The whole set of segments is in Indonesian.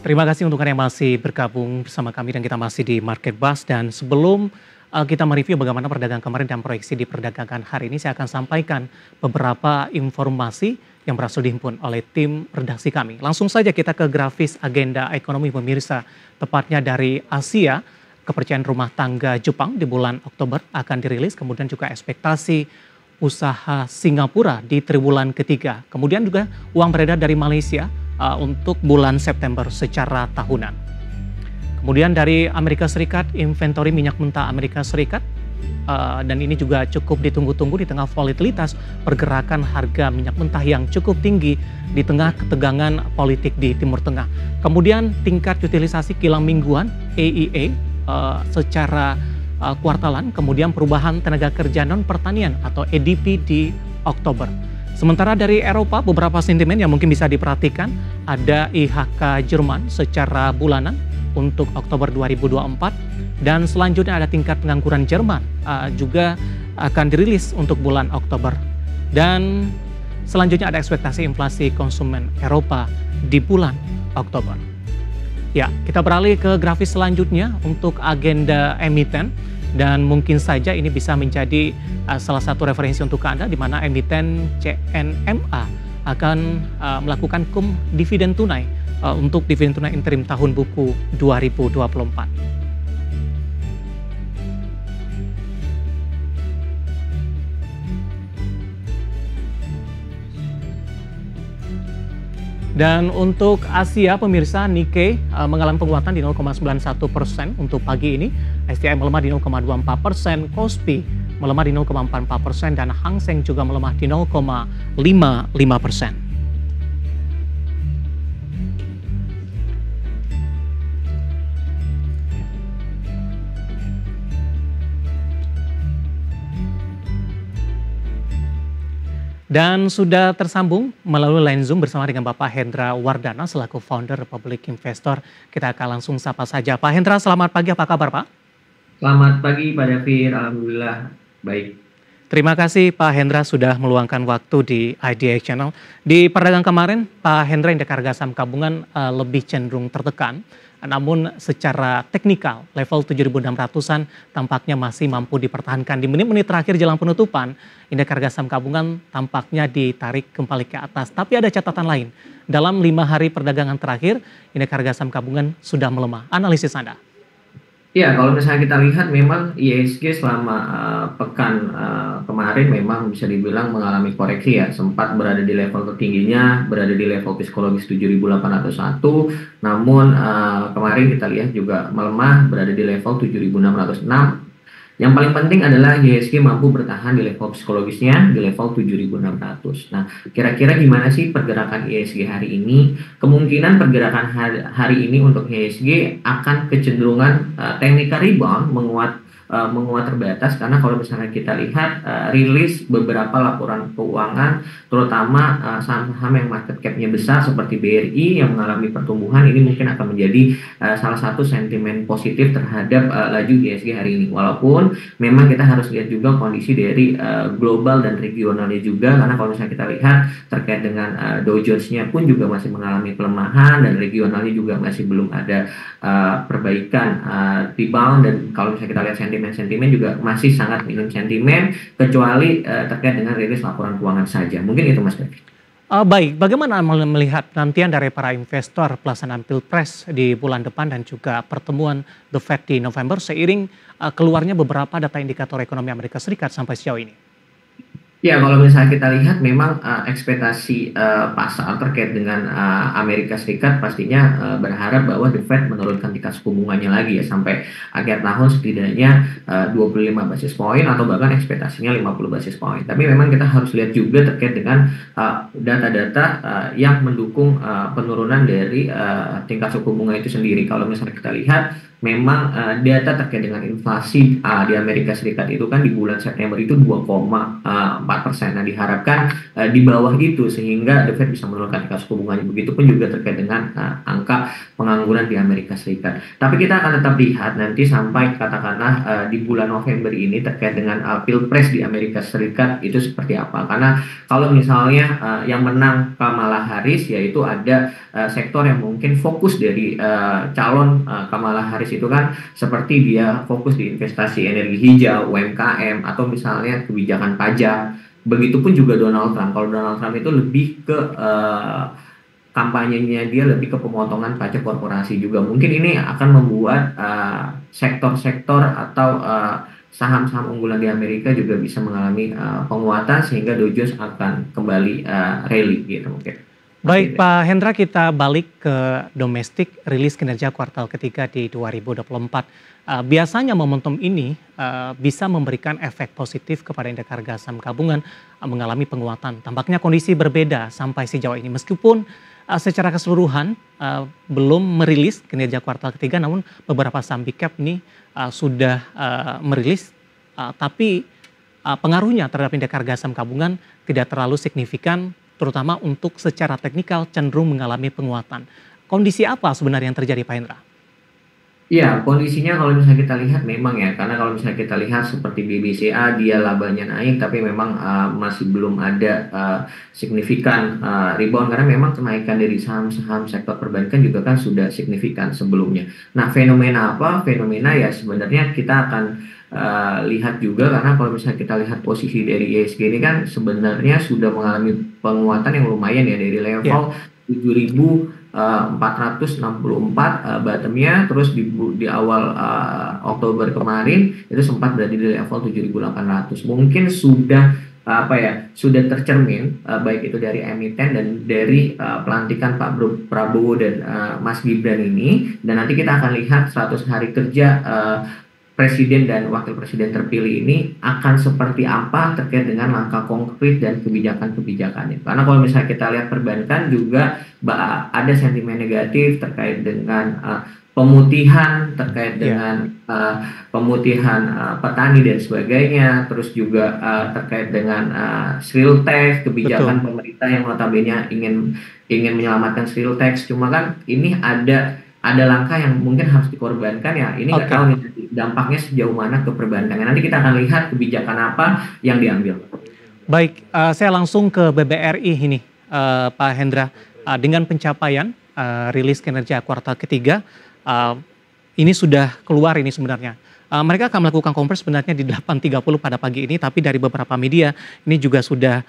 Terima kasih untuk Anda yang masih bergabung bersama kami dan kita masih di Market Buzz. Dan sebelum kita mereview bagaimana perdagangan kemarin dan proyeksi di perdagangan hari ini, saya akan sampaikan beberapa informasi yang berhasil dihimpun oleh tim redaksi kami. Langsung saja kita ke grafis agenda ekonomi pemirsa, tepatnya dari Asia. Kepercayaan rumah tangga Jepang di bulan Oktober akan dirilis, kemudian juga ekspektasi usaha Singapura di triwulan ketiga. Kemudian juga uang beredar dari Malaysia untuk bulan September secara tahunan. Kemudian dari Amerika Serikat, inventory minyak mentah Amerika Serikat, dan ini juga cukup ditunggu-tunggu di tengah volatilitas pergerakan harga minyak mentah yang cukup tinggi di tengah ketegangan politik di Timur Tengah. Kemudian tingkat utilisasi kilang mingguan AEA secara kuartalan, kemudian perubahan tenaga kerja non pertanian atau ADP di Oktober. Sementara dari Eropa, beberapa sentimen yang mungkin bisa diperhatikan, ada IHK Jerman secara bulanan untuk Oktober 2024, dan selanjutnya ada tingkat pengangguran Jerman juga akan dirilis untuk bulan Oktober. Dan selanjutnya ada ekspektasi inflasi konsumen Eropa di bulan Oktober. Ya, kita beralih ke grafis selanjutnya untuk agenda emiten. Dan mungkin saja ini bisa menjadi salah satu referensi untuk Anda, di mana emiten CNMA akan melakukan dividen tunai untuk dividen tunai interim tahun buku 2024. Dan untuk Asia, pemirsa, Nikkei mengalami penguatan di 0,91% untuk pagi ini. STI melemah di 0,24%, Kospi melemah di 0,44%, dan Hang Seng juga melemah di 0,55%. Dan sudah tersambung melalui line Zoom bersama dengan Bapak Hendra Wardana selaku founder Republic Investor. Kita akan langsung sapa saja. Pak Hendra, selamat pagi, apa kabar Pak? Selamat pagi Pak David, alhamdulillah baik. Terima kasih Pak Hendra sudah meluangkan waktu di IDX Channel. Di perdagangan kemarin, Pak Hendra, indeks harga saham gabungan lebih cenderung tertekan. Namun secara teknikal, level 7.600-an tampaknya masih mampu dipertahankan. Di menit-menit terakhir jelang penutupan, indeks harga saham gabungan tampaknya ditarik kembali ke atas. Tapi ada catatan lain, dalam 5 hari perdagangan terakhir, indeks harga saham gabungan sudah melemah. Analisis Anda? Ya, kalau misalnya kita lihat memang IHSG selama pekan kemarin memang bisa dibilang mengalami koreksi ya, sempat berada di level tertingginya, berada di level psikologis 7.801, namun kemarin kita lihat juga melemah berada di level 7.606. Yang paling penting adalah IHSG mampu bertahan di level psikologisnya di level 7.600. Nah, kira-kira gimana sih pergerakan IHSG hari ini? Kemungkinan pergerakan hari ini untuk IHSG akan kecenderungan technical rebound menguat terbatas, karena kalau misalnya kita lihat rilis beberapa laporan keuangan, terutama saham-saham yang market cap-nya besar seperti BRI yang mengalami pertumbuhan, ini mungkin akan menjadi salah satu sentimen positif terhadap laju IHSG hari ini. Walaupun memang kita harus lihat juga kondisi dari global dan regionalnya juga, karena kalau misalnya kita lihat terkait dengan Dow Jones-nya pun juga masih mengalami pelemahan, dan regionalnya juga masih belum ada perbaikan rebound, dan kalau misalnya kita lihat sentimen juga masih sangat minim sentimen, kecuali terkait dengan rilis laporan keuangan saja. Mungkin itu Mas David. Baik, bagaimana melihat nantian dari para investor pelaksanaan Pilpres di bulan depan dan juga pertemuan The Fed di November seiring keluarnya beberapa data indikator ekonomi Amerika Serikat sampai sejauh ini? Ya, kalau misalnya kita lihat memang ekspektasi pasar terkait dengan Amerika Serikat pastinya berharap bahwa The Fed menurunkan tingkat suku bunganya lagi ya sampai akhir tahun setidaknya 25 basis point atau bahkan ekspektasinya 50 basis point. Tapi memang kita harus lihat juga terkait dengan data-data yang mendukung penurunan dari tingkat suku bunga itu sendiri. Kalau misalnya kita lihat memang data terkait dengan inflasi di Amerika Serikat itu kan di bulan September itu 2,4%. Nah, diharapkan di bawah itu sehingga The Fed bisa menurunkan tingkat suku bunganya. Begitupun juga terkait dengan angka pengangguran di Amerika Serikat. Tapi kita akan tetap lihat nanti sampai katakanlah di bulan November ini terkait dengan Pilpres di Amerika Serikat itu seperti apa. Karena kalau misalnya yang menang Kamala Harris, yaitu ada sektor yang mungkin fokus dari calon Kamala Harris itu kan seperti dia fokus di investasi energi hijau, UMKM, atau misalnya kebijakan pajak. Begitupun juga Donald Trump. Kalau Donald Trump itu lebih ke kampanyenya dia lebih ke pemotongan pajak korporasi juga. Mungkin ini akan membuat sektor-sektor atau saham-saham unggulan di Amerika juga bisa mengalami penguatan sehingga Dow Jones akan kembali rally gitu mungkin. Baik Pak Hendra, kita balik ke domestik, rilis kinerja kuartal ketiga di 2024. Biasanya momentum ini bisa memberikan efek positif kepada indeks harga saham gabungan mengalami penguatan. Tampaknya kondisi berbeda sampai sejauh ini. Meskipun secara keseluruhan belum merilis kinerja kuartal ketiga, namun beberapa saham big cap ini sudah merilis, tapi pengaruhnya terhadap indeks harga saham gabungan tidak terlalu signifikan, terutama untuk secara teknikal cenderung mengalami penguatan. Kondisi apa sebenarnya yang terjadi Pak Hendra? Ya, kondisinya kalau misalnya kita lihat memang ya, karena kalau misalnya kita lihat seperti BBCA dia labanya naik, tapi memang masih belum ada signifikan rebound karena memang kenaikan dari saham-saham sektor perbankan juga kan sudah signifikan sebelumnya. Nah, fenomena apa? Fenomena ya sebenarnya kita akan lihat juga karena kalau misalnya kita lihat posisi dari IHSG ini kan sebenarnya sudah mengalami penguatan yang lumayan ya dari level 7.464 bottomnya, terus di awal Oktober kemarin itu sempat berada di level 7.800. Mungkin sudah sudah tercermin baik itu dari emiten dan dari pelantikan Pak Prabowo dan Mas Gibran ini, dan nanti kita akan lihat 100 hari kerja Presiden dan Wakil Presiden terpilih ini akan seperti apa terkait dengan langkah konkret dan kebijakan-kebijakannya. Karena kalau misalnya kita lihat perbankan juga ada sentimen negatif terkait dengan pemutihan, terkait dengan pemutihan petani dan sebagainya, terus juga terkait dengan Shrill Tax, kebijakan pemerintah yang notabene ingin menyelamatkan Shrill Tax. Cuma kan ini ada langkah yang mungkin harus dikorbankan ya. Ini nggak tahu nih dampaknya sejauh mana ke perbankan. Nanti kita akan lihat kebijakan apa yang diambil. Baik, saya langsung ke BBRI ini, Pak Hendra. Dengan pencapaian rilis kinerja kuartal ketiga, ini sudah keluar ini sebenarnya. Mereka akan melakukan konferensi sebenarnya di 8.30 pada pagi ini, tapi dari beberapa media ini juga sudah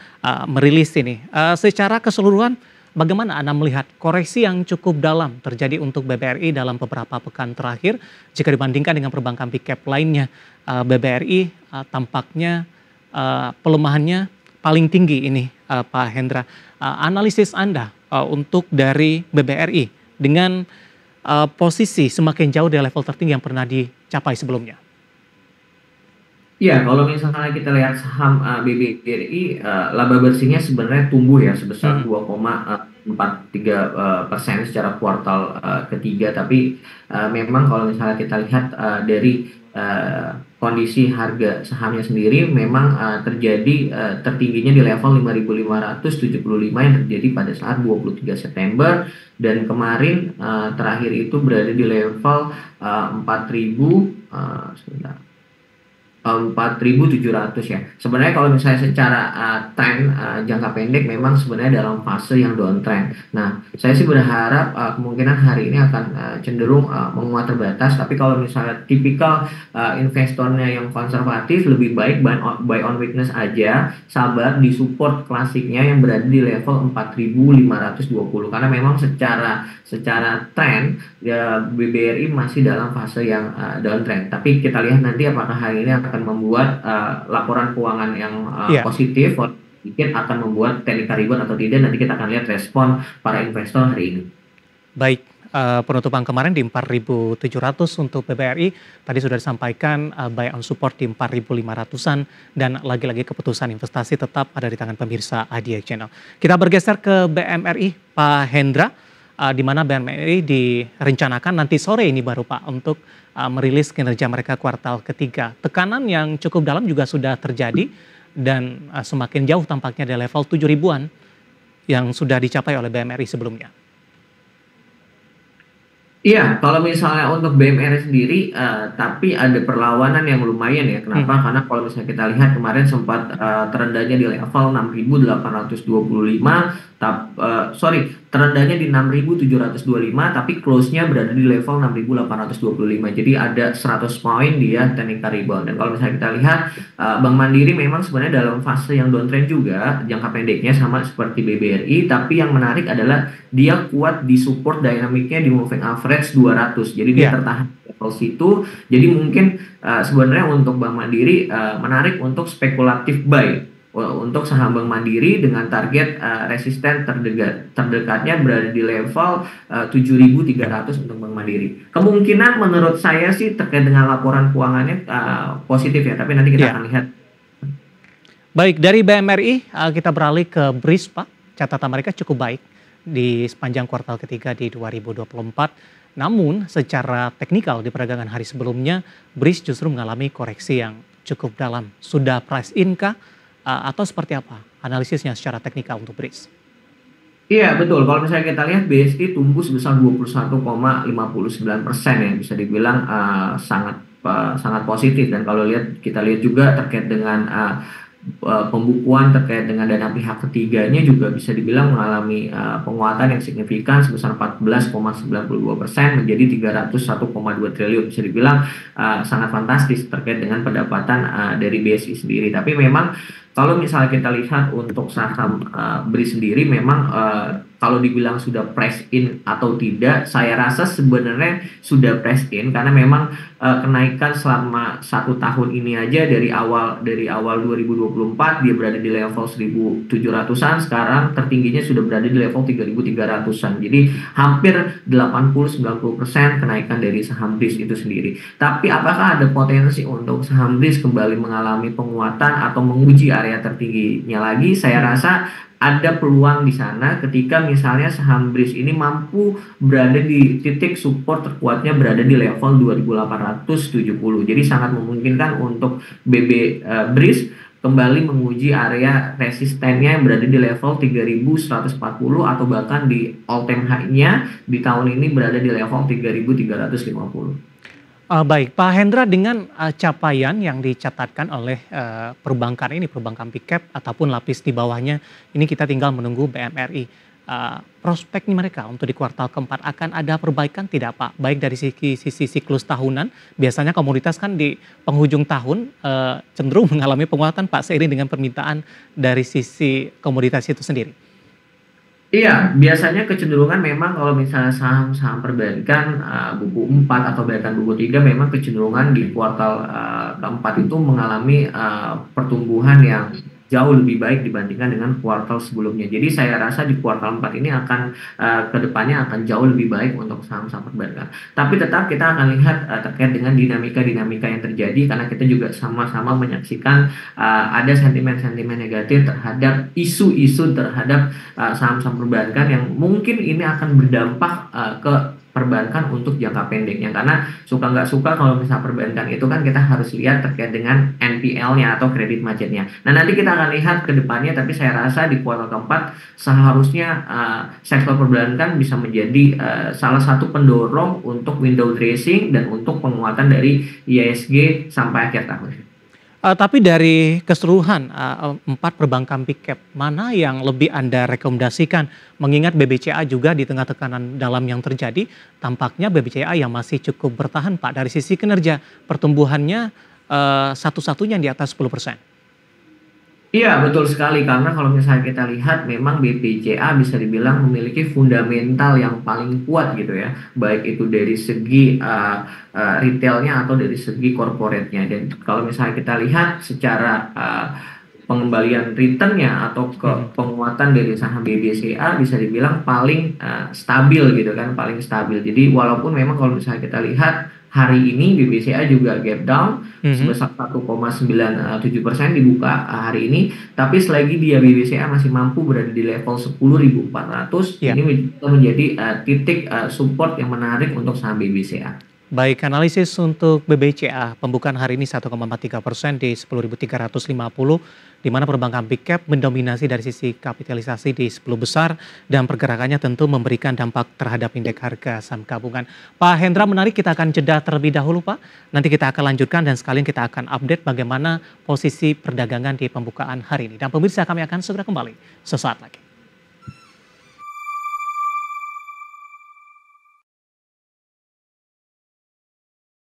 merilis ini. Secara keseluruhan, bagaimana Anda melihat koreksi yang cukup dalam terjadi untuk BBRI dalam beberapa pekan terakhir jika dibandingkan dengan perbankan big cap lainnya? BBRI tampaknya pelemahannya paling tinggi ini, Pak Hendra. Analisis Anda untuk dari BBRI dengan posisi semakin jauh dari level tertinggi yang pernah dicapai sebelumnya? Ya, kalau misalnya kita lihat saham BBRI, laba bersihnya sebenarnya tumbuh ya sebesar 2,43% secara kuartal ketiga. Tapi memang kalau misalnya kita lihat dari kondisi harga sahamnya sendiri memang terjadi tertingginya di level 5.575 yang terjadi pada saat 23 September, dan kemarin terakhir itu berada di level 4.700 ya. Sebenarnya kalau misalnya secara tren jangka pendek memang sebenarnya dalam fase yang downtrend. Nah, saya sih berharap kemungkinan hari ini akan cenderung menguat terbatas. Tapi kalau misalnya tipikal investornya yang konservatif, lebih baik buy on weakness aja, sabar di support klasiknya yang berada di level 4.520. Karena memang secara tren ya, BBRI masih dalam fase yang downtrend. Tapi kita lihat nanti apakah hari ini akan membuat laporan keuangan yang positif, sedikit akan membuat technical rebound atau tidak. Nanti kita akan lihat respon para investor hari ini. Baik, penutupan kemarin di 4.700 untuk BBRI, tadi sudah disampaikan buy on support di 4.500-an, dan lagi-lagi keputusan investasi tetap ada di tangan pemirsa ADX Channel. Kita bergeser ke BMRI, Pak Hendra. di mana BMRI direncanakan nanti sore ini baru Pak untuk merilis kinerja mereka kuartal ketiga. Tekanan yang cukup dalam juga sudah terjadi dan semakin jauh tampaknya dari level 7 ribuan yang sudah dicapai oleh BMRI sebelumnya. Iya, kalau misalnya untuk BMR sendiri, tapi ada perlawanan yang lumayan ya. Kenapa? Karena kalau misalnya kita lihat kemarin sempat terendahnya di level 6.825, sorry, terendahnya di 6.725, tapi close-nya berada di level 6.825. Jadi ada 100 poin dia technical rebound. Dan kalau misalnya kita lihat, Bank Mandiri memang sebenarnya dalam fase yang downtrend juga, jangka pendeknya sama seperti BBRI, tapi yang menarik adalah dia kuat di support dinamiknya di moving average 200. Jadi dia tertahan di level situ. Jadi mungkin sebenarnya untuk Bank Mandiri menarik untuk spekulatif buy untuk saham Bank Mandiri dengan target resisten terdekatnya berada di level 7.300 untuk Bank Mandiri. Kemungkinan menurut saya sih terkait dengan laporan keuangannya positif ya, tapi nanti kita akan lihat. Baik, dari BMRI kita beralih ke BRIS Pak. Catatan mereka cukup baik di sepanjang kuartal ketiga di 2024. Namun secara teknikal di perdagangan hari sebelumnya, BRIS justru mengalami koreksi yang cukup dalam. Sudah price in kah? Atau seperti apa analisisnya secara teknikal untuk BRIS? Iya betul, kalau misalnya kita lihat BSI tumbuh sebesar 21,59% ya, bisa dibilang sangat positif. Dan kalau kita lihat juga terkait dengan pembukuan terkait dengan dana pihak ketiganya juga bisa dibilang mengalami penguatan yang signifikan sebesar 14,92% menjadi 301,2 triliun. Bisa dibilang sangat fantastis terkait dengan pendapatan dari BSI sendiri. Tapi memang kalau misalnya kita lihat untuk saham BRIS sendiri, memang kalau dibilang sudah price in atau tidak, saya rasa sebenarnya sudah price in karena memang kenaikan selama 1 tahun ini aja dari awal 2024 dia berada di level 1.700-an, sekarang tertingginya sudah berada di level 3.300-an. Jadi hampir 80-90% kenaikan dari saham BRIS itu sendiri. Tapi apakah ada potensi untuk saham BRIS kembali mengalami penguatan atau menguji area tertingginya lagi? Saya rasa ada peluang di sana ketika misalnya saham BRIS ini mampu berada di titik support terkuatnya berada di level 2.870. Jadi sangat memungkinkan untuk BRIS kembali menguji area resistennya yang berada di level 3.140 atau bahkan di all time high-nya di tahun ini berada di level 3.350. Baik, Pak Hendra, dengan capaian yang dicatatkan oleh perbankan ini, perbankan big cap ataupun lapis di bawahnya, ini kita tinggal menunggu BMRI. Prospek mereka untuk di kuartal keempat akan ada perbaikan tidak Pak? Baik dari sisi siklus tahunan, biasanya komoditas kan di penghujung tahun cenderung mengalami penguatan Pak seiring dengan permintaan dari sisi komoditas itu sendiri. Iya, biasanya kecenderungan memang kalau misalnya saham-saham perbankan buku 4 atau bahkan buku 3 memang kecenderungan di kuartal keempat itu mengalami pertumbuhan yang jauh lebih baik dibandingkan dengan kuartal sebelumnya. Jadi saya rasa di kuartal 4 ini akan kedepannya akan jauh lebih baik untuk saham-saham perbankan. Tapi tetap kita akan lihat terkait dengan dinamika-dinamika yang terjadi karena kita juga sama-sama menyaksikan ada sentimen-sentimen negatif terhadap isu-isu terhadap saham-saham perbankan yang mungkin ini akan berdampak ke perbankan untuk jangka pendeknya. Karena suka nggak suka kalau misalnya perbankan itu kan kita harus lihat terkait dengan NPL-nya atau kredit macetnya. Nah nanti kita akan lihat ke depannya, tapi saya rasa di kuartal keempat seharusnya sektor perbankan bisa menjadi salah satu pendorong untuk window dressing dan untuk penguatan dari IHSG sampai akhir tahun. Tapi dari keseluruhan 4 perbankan big cap, mana yang lebih Anda rekomendasikan? Mengingat BBCA juga di tengah tekanan dalam yang terjadi, tampaknya BBCA yang masih cukup bertahan Pak. Dari sisi kinerja, pertumbuhannya satu-satunya di atas 10%. Iya, betul sekali. Karena kalau misalnya kita lihat memang BPCA bisa dibilang memiliki fundamental yang paling kuat gitu ya. Baik itu dari segi retailnya atau dari segi corporate-nya. Dan kalau misalnya kita lihat secara pengembalian returnnya atau penguatan dari saham BBCA bisa dibilang paling stabil gitu kan, paling stabil. Jadi walaupun memang kalau misalnya kita lihat hari ini BBCA juga gap down sebesar 1,97% dibuka hari ini, tapi selagi dia BBCA masih mampu berada di level 10.400, Ya. ini menjadi titik support yang menarik untuk saham BBCA. Baik, analisis untuk BBCA pembukaan hari ini 1,43% di 10.350, di mana perbankan big cap mendominasi dari sisi kapitalisasi di 10 besar dan pergerakannya tentu memberikan dampak terhadap indeks harga saham gabungan. Pak Hendra, menarik, kita akan jeda terlebih dahulu Pak. Nanti kita akan lanjutkan dan sekalian kita akan update bagaimana posisi perdagangan di pembukaan hari ini. Dan pemirsa, kami akan segera kembali sesaat lagi.